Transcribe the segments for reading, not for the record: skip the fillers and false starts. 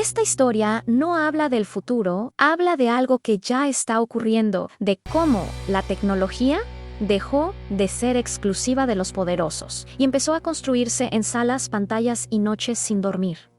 Esta historia no habla del futuro, habla de algo que ya está ocurriendo, de cómo la tecnología dejó de ser exclusiva de los poderosos y empezó a construirse en salas, pantallas y noches sin dormir.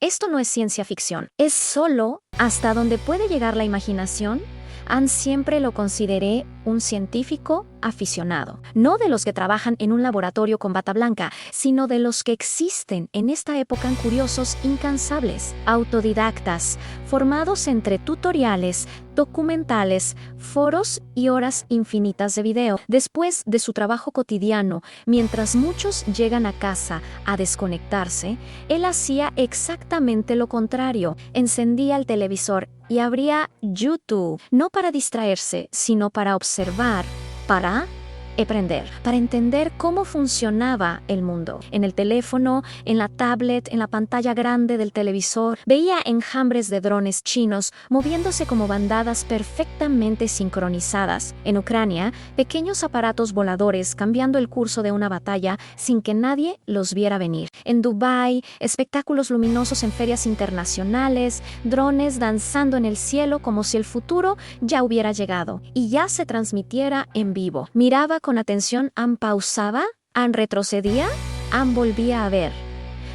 Esto no es ciencia ficción, es solo hasta donde puede llegar la imaginación. Anne siempre lo consideré un científico aficionado, no de los que trabajan en un laboratorio con bata blanca, sino de los que existen en esta época en curiosos incansables, autodidactas, formados entre tutoriales, documentales, foros y horas infinitas de video. Después de su trabajo cotidiano, mientras muchos llegan a casa a desconectarse, él hacía exactamente lo contrario. Encendía el televisor y abría YouTube, no para distraerse, sino para observar, para aprender, para entender cómo funcionaba el mundo. En el teléfono, en la tablet, en la pantalla grande del televisor, veía enjambres de drones chinos moviéndose como bandadas perfectamente sincronizadas. En Ucrania, pequeños aparatos voladores cambiando el curso de una batalla sin que nadie los viera venir. En Dubái, espectáculos luminosos en ferias internacionales, drones danzando en el cielo como si el futuro ya hubiera llegado y ya se transmitiera en vivo. Miraba con atención, Anne pausaba, Anne retrocedía, Anne volvía a ver.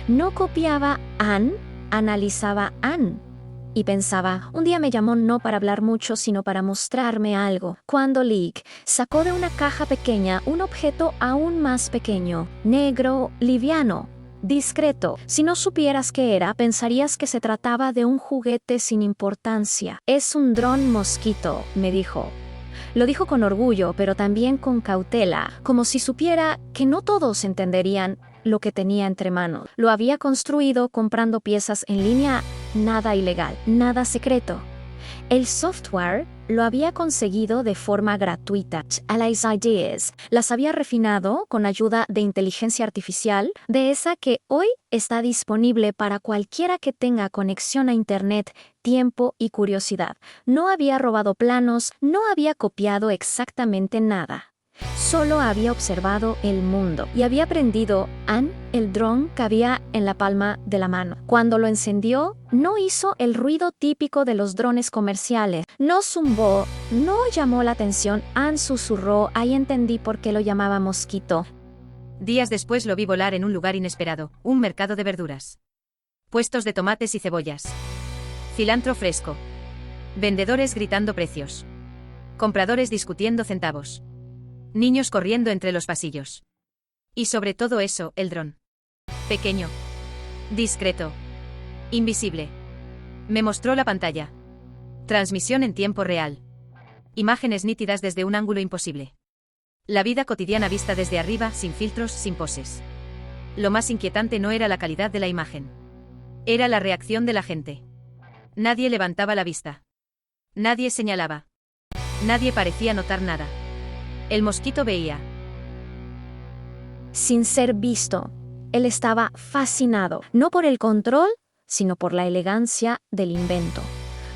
No copiaba Anne, analizaba Anne. Y pensaba, un día me llamó no para hablar mucho, sino para mostrarme algo. Cuando Leek sacó de una caja pequeña un objeto aún más pequeño, negro, liviano, discreto. Si no supieras qué era, pensarías que se trataba de un juguete sin importancia. Es un dron mosquito, me dijo. Lo dijo con orgullo, pero también con cautela, como si supiera que no todos entenderían lo que tenía entre manos. Lo había construido comprando piezas en línea, nada ilegal, nada secreto. El software lo había conseguido de forma gratuita. A las ideas las había refinado con ayuda de inteligencia artificial, de esa que hoy está disponible para cualquiera que tenga conexión a Internet, tiempo y curiosidad. No había robado planos, no había copiado exactamente nada. Solo había observado el mundo y había prendido Anne. El dron cabía en la palma de la mano. Cuando lo encendió, no hizo el ruido típico de los drones comerciales. No zumbó, no llamó la atención. Anne susurró, ahí entendí por qué lo llamaba mosquito. Días después lo vi volar en un lugar inesperado, un mercado de verduras. Puestos de tomates y cebollas. Cilantro fresco. Vendedores gritando precios. Compradores discutiendo centavos. Niños corriendo entre los pasillos. Y sobre todo eso, el dron. Pequeño. Discreto. Invisible. Me mostró la pantalla. Transmisión en tiempo real. Imágenes nítidas desde un ángulo imposible. La vida cotidiana vista desde arriba, sin filtros, sin poses. Lo más inquietante no era la calidad de la imagen. Era la reacción de la gente. Nadie levantaba la vista. Nadie señalaba. Nadie parecía notar nada. El mosquito veía. Sin ser visto, él estaba fascinado, no por el control, sino por la elegancia del invento.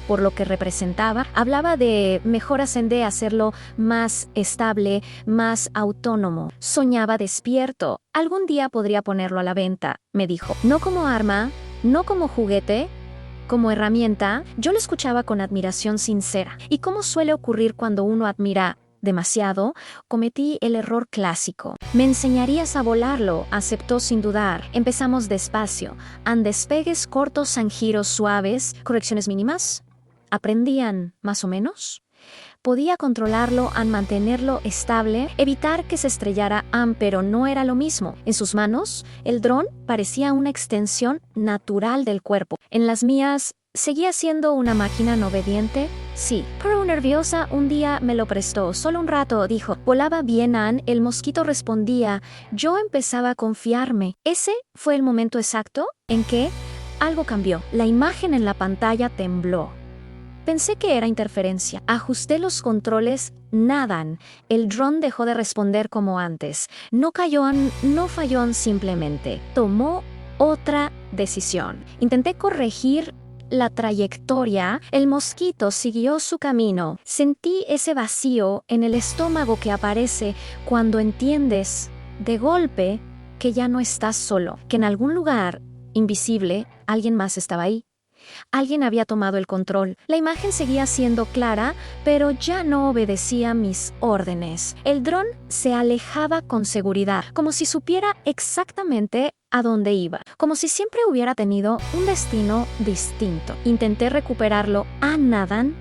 Por lo que representaba, hablaba de mejoras en de hacerlo más estable, más autónomo. Soñaba despierto. Algún día podría ponerlo a la venta, me dijo. No como arma, no como juguete, como herramienta. Yo lo escuchaba con admiración sincera. Y como suele ocurrir cuando uno admira demasiado, cometí el error clásico. Me enseñarías a volarlo, aceptó sin dudar. Empezamos despacio, en despegues cortos, en giros suaves, correcciones mínimas. ¿Aprendían más o menos? Podía controlarlo, en mantenerlo estable, evitar que se estrellara, pero no era lo mismo. En sus manos, el dron parecía una extensión natural del cuerpo. En las mías, ¿seguía siendo una máquina no obediente? Sí. Pero nerviosa, un día me lo prestó. Solo un rato, dijo. Volaba bien, Anne. El mosquito respondía. Yo empezaba a confiarme. Ese fue el momento exacto en que algo cambió. La imagen en la pantalla tembló. Pensé que era interferencia. Ajusté los controles, nadan. El dron dejó de responder como antes. No cayó, no falló, simplemente tomó otra decisión. Intenté corregir la trayectoria. El mosquito siguió su camino. Sentí ese vacío en el estómago que aparece cuando entiendes, de golpe, que ya no estás solo, que en algún lugar invisible alguien más estaba ahí. Alguien había tomado el control. La imagen seguía siendo clara, pero ya no obedecía mis órdenes. El dron se alejaba con seguridad, como si supiera exactamente a dónde iba, como si siempre hubiera tenido un destino distinto. Intenté recuperarlo a nadan.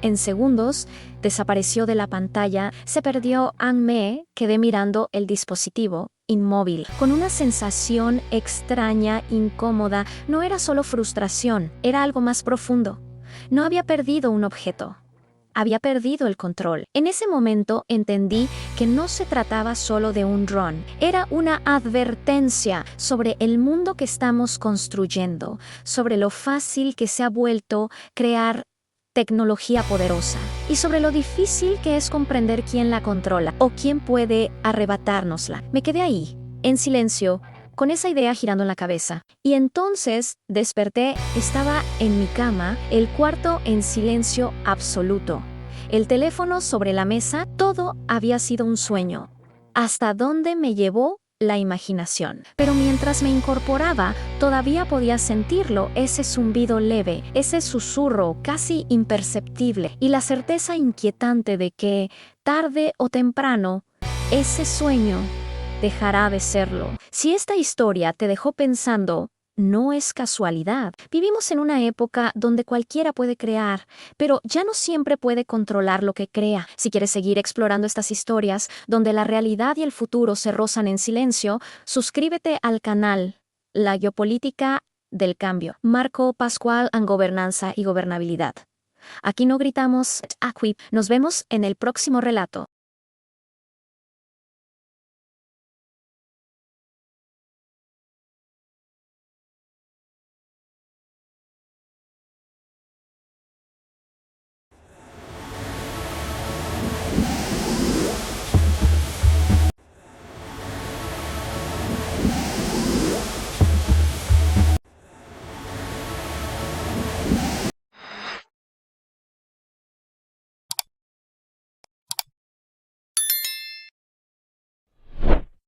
En segundos, desapareció de la pantalla, se perdió en me, quedé mirando el dispositivo, inmóvil, con una sensación extraña, incómoda. No era solo frustración, era algo más profundo. No había perdido un objeto, había perdido el control. En ese momento entendí que no se trataba solo de un dron, era una advertencia sobre el mundo que estamos construyendo, sobre lo fácil que se ha vuelto crear tecnología poderosa y sobre lo difícil que es comprender quién la controla o quién puede arrebatárnosla. Me quedé ahí, en silencio, con esa idea girando en la cabeza. Y entonces desperté, estaba en mi cama, el cuarto en silencio absoluto. El teléfono sobre la mesa, todo había sido un sueño. ¿Hasta dónde me llevó la imaginación? Pero mientras me incorporaba, todavía podía sentirlo, ese zumbido leve, ese susurro casi imperceptible y la certeza inquietante de que, tarde o temprano, ese sueño dejará de serlo. Si esta historia te dejó pensando, no es casualidad. Vivimos en una época donde cualquiera puede crear, pero ya no siempre puede controlar lo que crea. Si quieres seguir explorando estas historias, donde la realidad y el futuro se rozan en silencio, suscríbete al canal La Geopolítica del Cambio. Marco Pascual en Gobernanza y Gobernabilidad. Aquí no gritamos, nos vemos en el próximo relato.